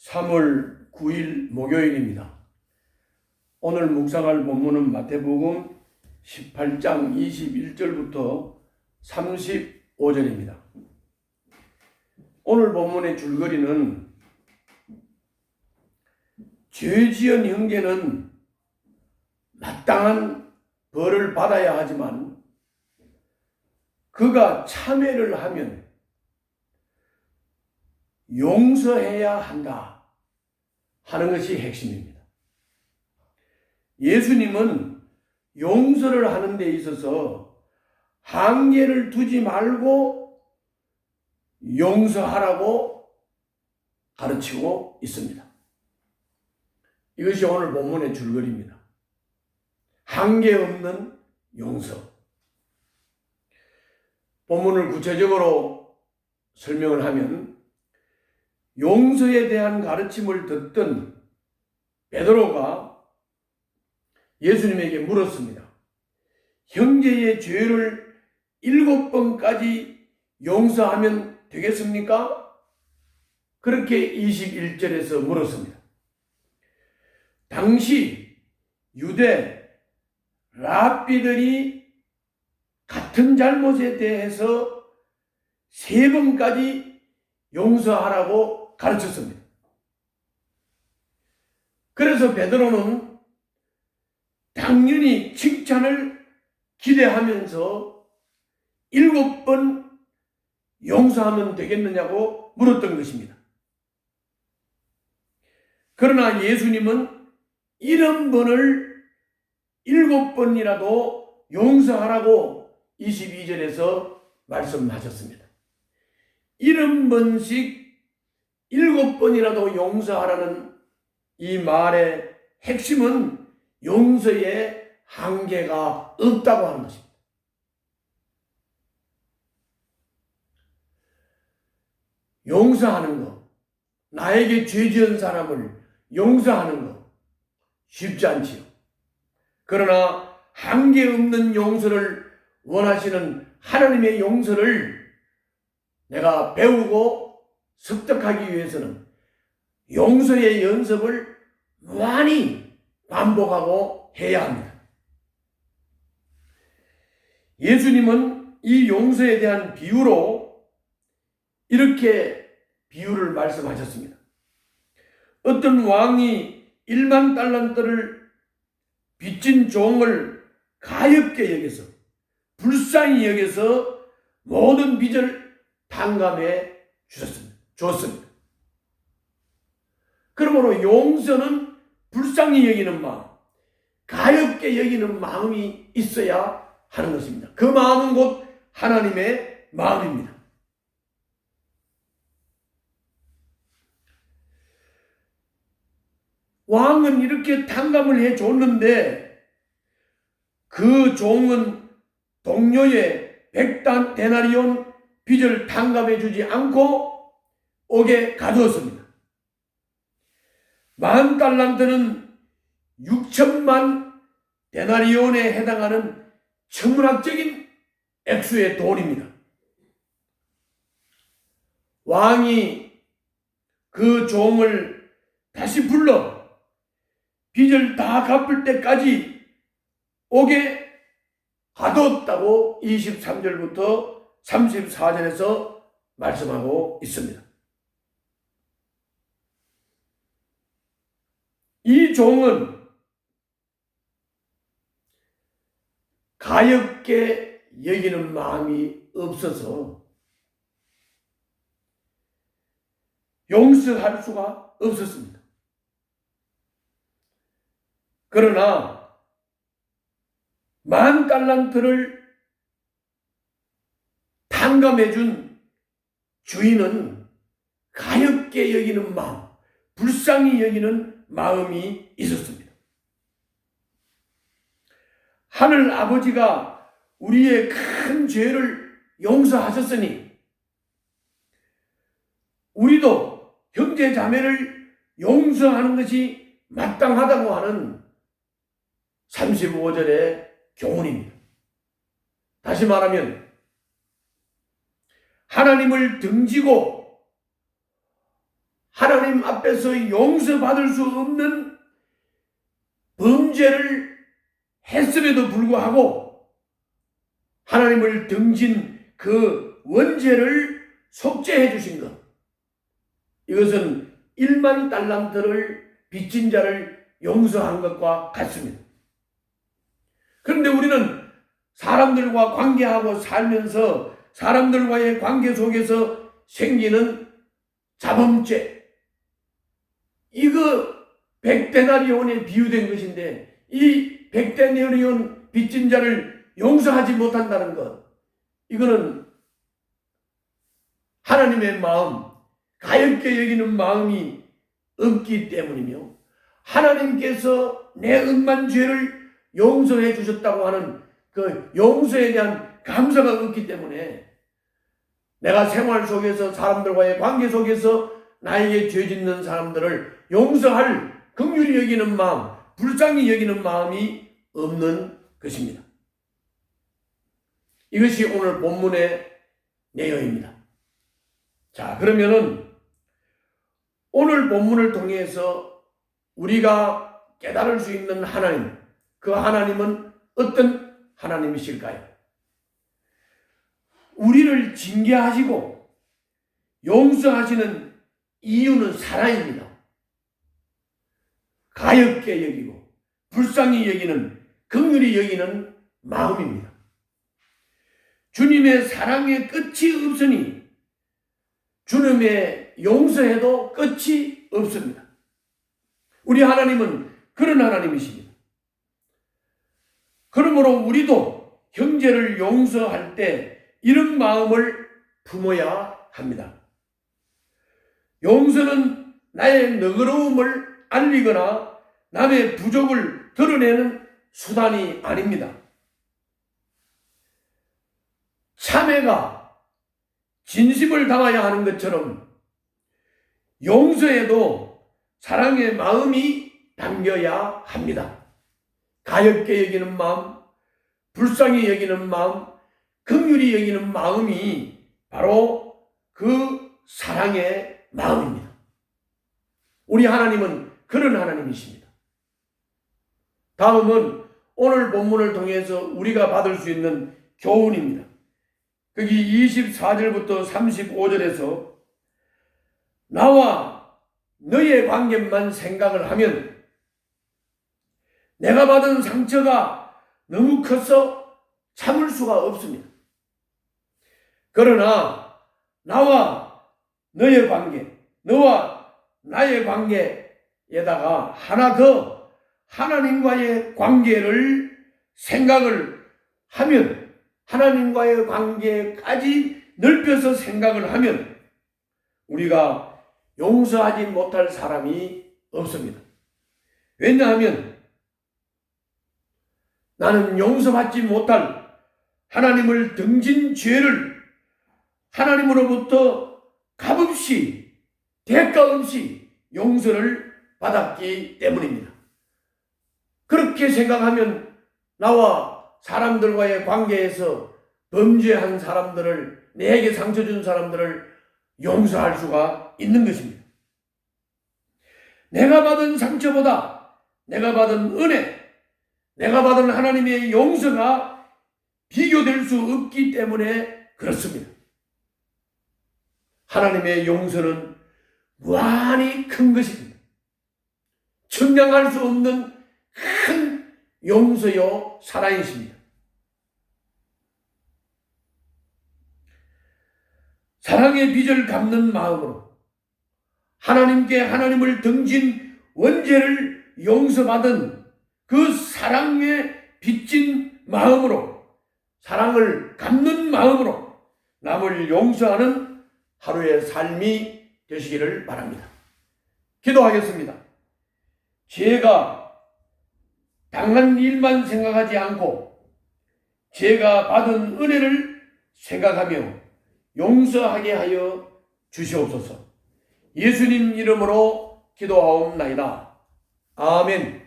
3월 9일 목요일입니다. 오늘 묵상할 본문은 마태복음 18장 21절부터 35절입니다. 오늘 본문의 줄거리는 죄 지은 형제는 마땅한 벌을 받아야 하지만 그가 참회를 하면 용서해야 한다 하는 것이 핵심입니다. 예수님은 용서를 하는 데 있어서 한계를 두지 말고 용서하라고 가르치고 있습니다. 이것이 오늘 본문의 줄거리입니다. 한계 없는 용서. 본문을 구체적으로 설명을 하면 용서에 대한 가르침을 듣던 베드로가 예수님에게 물었습니다. 형제의 죄를 7번까지 용서하면 되겠습니까? 그렇게 21절에서 물었습니다. 당시 유대 랍비들이 같은 잘못에 대해서 3번까지 용서하라고 가르쳤습니다. 그래서 베드로는 당연히 칭찬을 기대하면서 7번 용서하면 되겠느냐고 물었던 것입니다. 그러나 예수님은 70번을 7번이라도 용서하라고 22절에서 말씀하셨습니다. 70번씩 7번이라도 용서하라는 이 말의 핵심은 용서의 한계가 없다고 하는 것입니다. 용서하는 것, 나에게 죄 지은 사람을 용서하는 것 쉽지 않지요. 그러나 한계 없는 용서를 원하시는 하나님의 용서를 내가 배우고 습득하기 위해서는 용서의 연습을 많이 반복하고 해야 합니다. 예수님은 이 용서에 대한 비유로 이렇게 비유를 말씀하셨습니다. 어떤 왕이 1만 달란트를 빚진 종을 가엾게 여겨서 불쌍히 여겨서 모든 빚을 탕감해 주었습니다. 그러므로 용서는 불쌍히 여기는 마음, 가엾게 여기는 마음이 있어야 하는 것입니다. 그 마음은 곧 하나님의 마음입니다. 왕은 이렇게 탕감을 해줬는데 그 종은 동료의 100데나리온 빚을 탕감해 주지 않고 옥에 가두었습니다. 10,000달란트는 6천만 데나리온에 해당하는 천문학적인 액수의 돈입니다. 왕이 그 종을 다시 불러 빚을 다 갚을 때까지 옥에 가뒀다고 23절부터 34절에서 말씀하고 있습니다. 이 종은 가엾게 여기는 마음이 없어서 용서할 수가 없었습니다. 그러나 10,000달란트를 탕감해 준 주인은 가엾게 여기는 마음, 불쌍히 여기는 마음이 있었습니다. 하늘 아버지가 우리의 큰 죄를 용서하셨으니 우리도 형제 자매를 용서하는 것이 마땅하다고 하는 35절의 교훈입니다. 다시 말하면 하나님을 등지고 하나님 앞에서 용서받을 수 없는 범죄를 했음에도 불구하고 하나님을 등진 그 원죄를 속죄해 주신 것, 이것은 1만 달란트를 빚진 자를 용서한 것과 같습니다. 그런데 우리는 사람들과 관계하고 살면서 사람들과의 관계 속에서 생기는 자범죄, 이거 100데나리온에 비유된 것인데 이 100데나리온 빚진 자를 용서하지 못한다는 것, 이거는 하나님의 마음, 가엾게 여기는 마음이 없기 때문이며 하나님께서 내 은만 죄를 용서해 주셨다고 하는 그 용서에 대한 감사가 없기 때문에 내가 생활 속에서 사람들과의 관계 속에서 나에게 죄 짓는 사람들을 용서할 긍휼히 여기는 마음, 불쌍히 여기는 마음이 없는 것입니다. 이것이 오늘 본문의 내용입니다. 자, 그러면은 오늘 본문을 통해서 우리가 깨달을 수 있는 하나님, 그 하나님은 어떤 하나님이실까요? 우리를 징계하시고 용서하시는 이유는 사랑입니다. 가엾게 여기고 불쌍히 여기는, 긍휼히 여기는 마음입니다. 주님의 사랑의 끝이 없으니 주님의 용서에도 끝이 없습니다. 우리 하나님은 그런 하나님이십니다. 그러므로 우리도 형제를 용서할 때 이런 마음을 품어야 합니다. 용서는 나의 너그러움을 알리거나 남의 부족을 드러내는 수단이 아닙니다. 참회가 진심을 담아야 하는 것처럼 용서에도 사랑의 마음이 담겨야 합니다. 가엾게 여기는 마음, 불쌍히 여기는 마음, 긍휼히 여기는 마음이 바로 그 사랑의 마음입니다. 우리 하나님은 그런 하나님이십니다. 다음은 오늘 본문을 통해서 우리가 받을 수 있는 교훈입니다. 거기 24절부터 35절에서 나와 너의 관계만 생각을 하면 내가 받은 상처가 너무 커서 참을 수가 없습니다. 그러나 나와 너의 관계, 너와 나의 관계에다가 하나 더 하나님과의 관계를 생각을 하면, 하나님과의 관계까지 넓혀서 생각을 하면 우리가 용서하지 못할 사람이 없습니다. 왜냐하면 나는 용서받지 못할 하나님을 등진 죄를 하나님으로부터 값없이, 대가 없이 용서를 받았기 때문입니다. 그렇게 생각하면 나와 사람들과의 관계에서 범죄한 사람들을, 내게 상처 준 사람들을 용서할 수가 있는 것입니다. 내가 받은 상처보다 내가 받은 은혜, 내가 받은 하나님의 용서가 비교될 수 없기 때문에 그렇습니다. 하나님의 용서는 무한히 큰 것입니다. 측량할 수 없는 큰 용서요 사랑이십니다. 사랑의 빚을 갚는 마음으로 하나님께 하나님을 등진 원죄를 용서받은 그 사랑의 빚진 마음으로, 사랑을 갚는 마음으로 남을 용서하는 하루의 삶이 되시기를 바랍니다. 기도하겠습니다. 제가 당한 일만 생각하지 않고 제가 받은 은혜를 생각하며 용서하게 하여 주시옵소서. 예수님 이름으로 기도하옵나이다. 아멘.